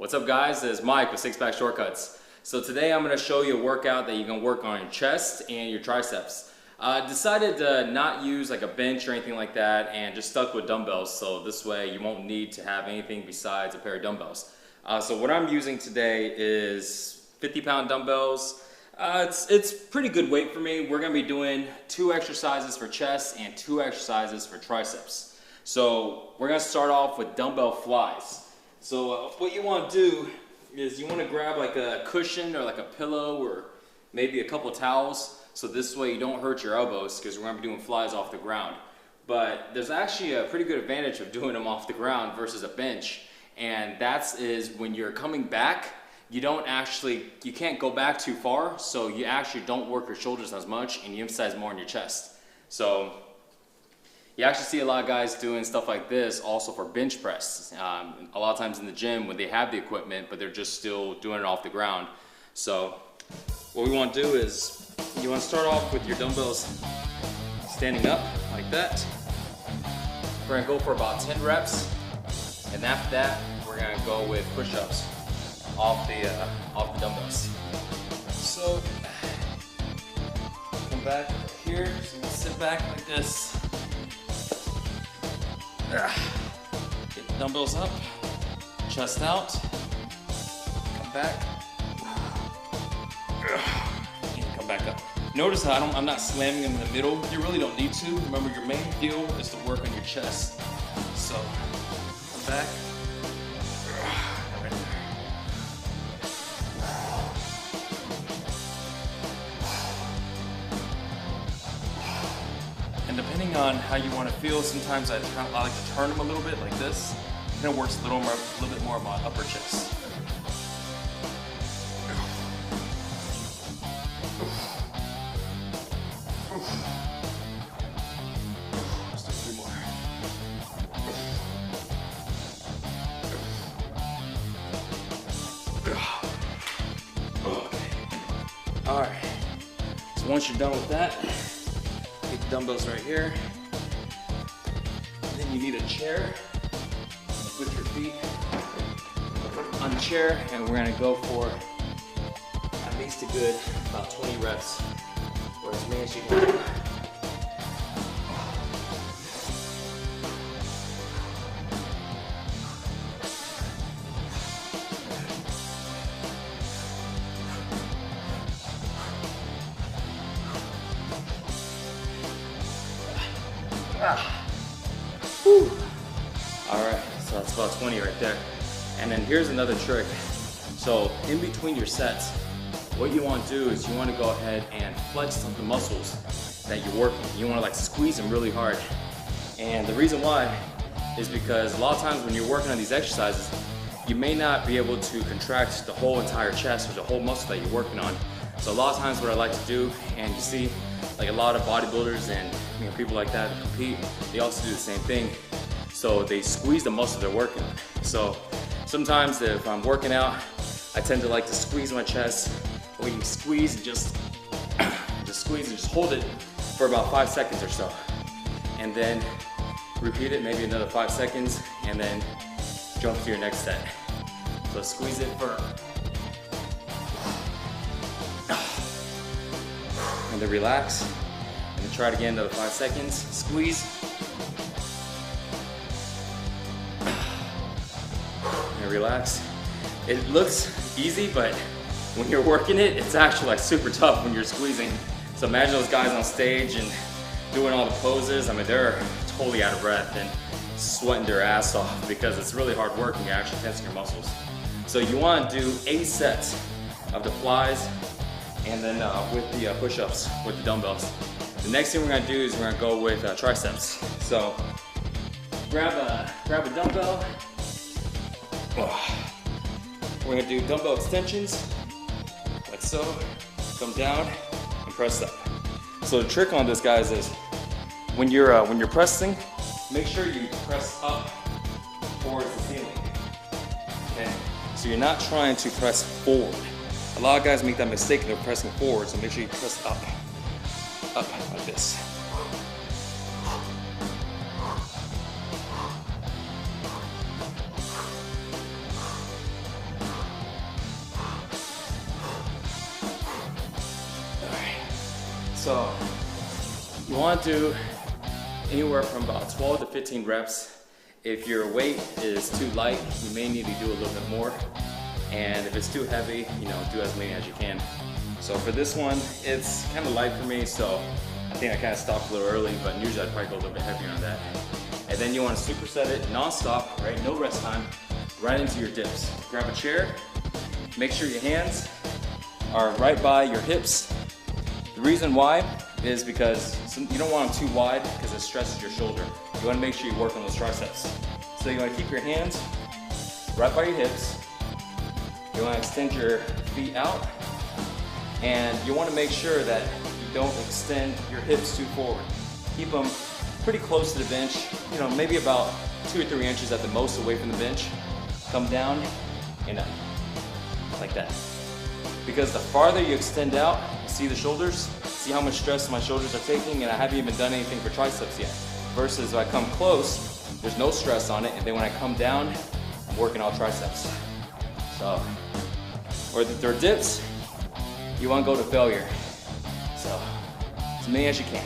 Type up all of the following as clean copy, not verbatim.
What's up guys, it's Mike with Six Pack Shortcuts. So today I'm going to show you a workout that you can work on your chest and your triceps. I decided to not use like a bench or anything like that and just stuck with dumbbells, so this way you won't need to have anything besides a pair of dumbbells. So what I'm using today is 50-pound dumbbells. It's pretty good weight for me. We're going to be doing 2 exercises for chest and 2 exercises for triceps. So we're going to start off with dumbbell flies. So what you want to do is you want to grab like a cushion or like a pillow or maybe a couple towels, so this way you don't hurt your elbows, because we're going to be doing flies off the ground. But there's actually a pretty good advantage of doing them off the ground versus a bench, and that is when you're coming back, you can't go back too far, so you actually don't work your shoulders as much and you emphasize more on your chest. So you actually see a lot of guys doing stuff like this also for bench press. A lot of times in the gym when they have the equipment, but they're just still doing it off the ground. So what we want to do is you want to start off with your dumbbells standing up like that. We're going to go for about 10 reps, and after that we're going to go with push-ups off the dumbbells. So come back here, so you can sit back like this. Get the dumbbells up, chest out, come back, and come back up. Notice how I'm not slamming them in the middle. You really don't need to. Remember, your main deal is to work on your chest. So come back, right there. And depending on how you want to feel, sometimes I like to turn them a little bit like this. And it works a little bit more on my upper chest. Just a few more. Okay. All right. So once you're done with that, get the dumbbells right here. Then you need a chair. Put your feet on the chair, and we're gonna go for at least a good about 20 reps, or as many as you can. Whew. All right, so that's about 20 right there. And then here's another trick. So in between your sets, what you want to do is you want to go ahead and flex the muscles that you're working. You want to like squeeze them really hard. And the reason why is because a lot of times when you're working on these exercises, you may not be able to contract the whole entire chest or the whole muscle that you're working on. So a lot of times what I like to do, and you see like a lot of bodybuilders and people like that that compete, they also do the same thing. So they squeeze the muscle they're working on. So sometimes if I'm working out, I tend to like to squeeze my chest, or you can squeeze and just squeeze and just hold it for about 5 seconds or so. And then repeat it maybe another 5 seconds, and then jump to your next set. So squeeze it for, and then relax, and then try it again another 5 seconds, squeeze, and relax. It looks easy, but when you're working it, it's actually like super tough when you're squeezing. So imagine those guys on stage and doing all the poses. I mean, they're totally out of breath and sweating their ass off because it's really hard work and you're actually tensing your muscles. So you want to do 8 sets of the flies, and then with the push-ups with the dumbbells. The next thing we're going to do is we're going to go with triceps. So grab a dumbbell. We're going to do dumbbell extensions like so. Come down and press up. So the trick on this, guys, is when you're pressing, make sure you press up towards the ceiling. Okay, so you're not trying to press forward. A lot of guys make that mistake and they're pressing forward, so make sure you press up like this. So you want to do anywhere from about 12 to 15 reps. If your weight is too light, you may need to do a little bit more. And if it's too heavy, you know, do as many as you can. So for this one, it's kind of light for me, so I think I kind of stopped a little early, but usually I'd probably go a little bit heavier on that. And then you want to superset it non-stop, right? No rest time, right into your dips. Grab a chair, make sure your hands are right by your hips. The reason why is because you don't want them too wide because it stresses your shoulder. You want to make sure you work on those triceps. So you want to keep your hands right by your hips. You want to extend your feet out, and you want to make sure that you don't extend your hips too forward. Keep them pretty close to the bench, you know, maybe about 2 or 3 inches at the most away from the bench. Come down and up, like that. Because the farther you extend out, see the shoulders, see how much stress my shoulders are taking, and I haven't even done anything for triceps yet. Versus if I come close, there's no stress on it, and then when I come down, I'm working all triceps. So, or the dips, you want to go to failure. So, as many as you can.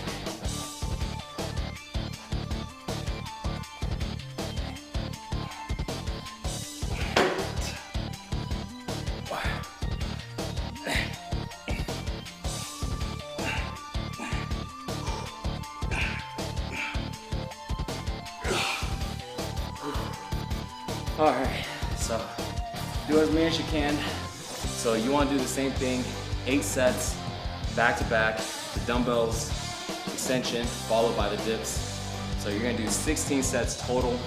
All right, so do as many as you can. So you want to do the same thing, 8 sets, back to back, the dumbbells, extension, followed by the dips. So you're gonna do 16 sets total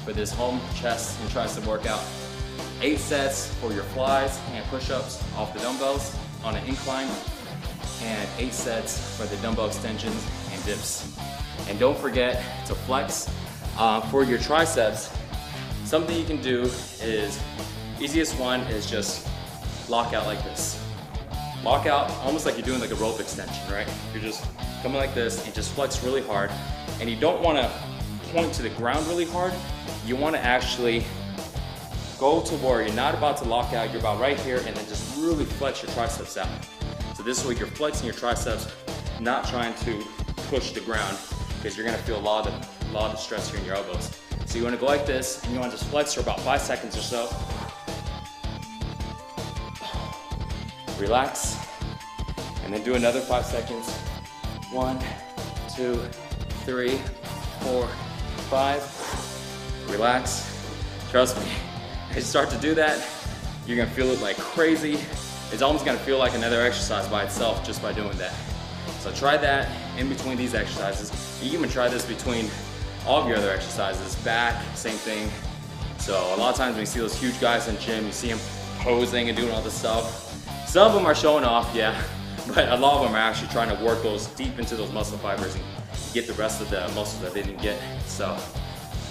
for this home chest and tricep workout. 8 sets for your flies and push-ups off the dumbbells on an incline, and 8 sets for the dumbbell extensions and dips. And don't forget to flex. For your triceps, something you can do is, easiest one is just lock out like this. Lock out almost like you're doing like a rope extension, right? You're just coming like this and just flex really hard. And you don't want to point to the ground really hard. You want to actually go to where you're not about to lock out, you're about right here, and then just really flex your triceps out. So this way you're flexing your triceps, not trying to push the ground, because you're going to feel a lot of stress here in your elbows. So you want to go like this, and you want to just flex for about 5 seconds or so. Relax, and then do another 5 seconds. 1, 2, 3, 4, 5. Relax. Trust me, as you start to do that, you're gonna feel it like crazy. It's almost gonna feel like another exercise by itself just by doing that. So try that in between these exercises. You can even try this between all of your other exercises. Back, same thing. So a lot of times when you see those huge guys in the gym, you see them posing and doing all this stuff. Some of them are showing off, yeah, but a lot of them are actually trying to work those deep into those muscle fibers and get the rest of the muscles that they didn't get. So,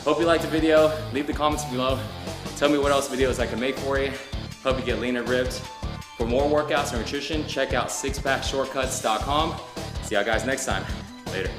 hope you liked the video. Leave the comments below. Tell me what else videos I can make for you. Hope you get lean and ripped. For more workouts and nutrition, check out sixpackshortcuts.com. See you guys next time. Later.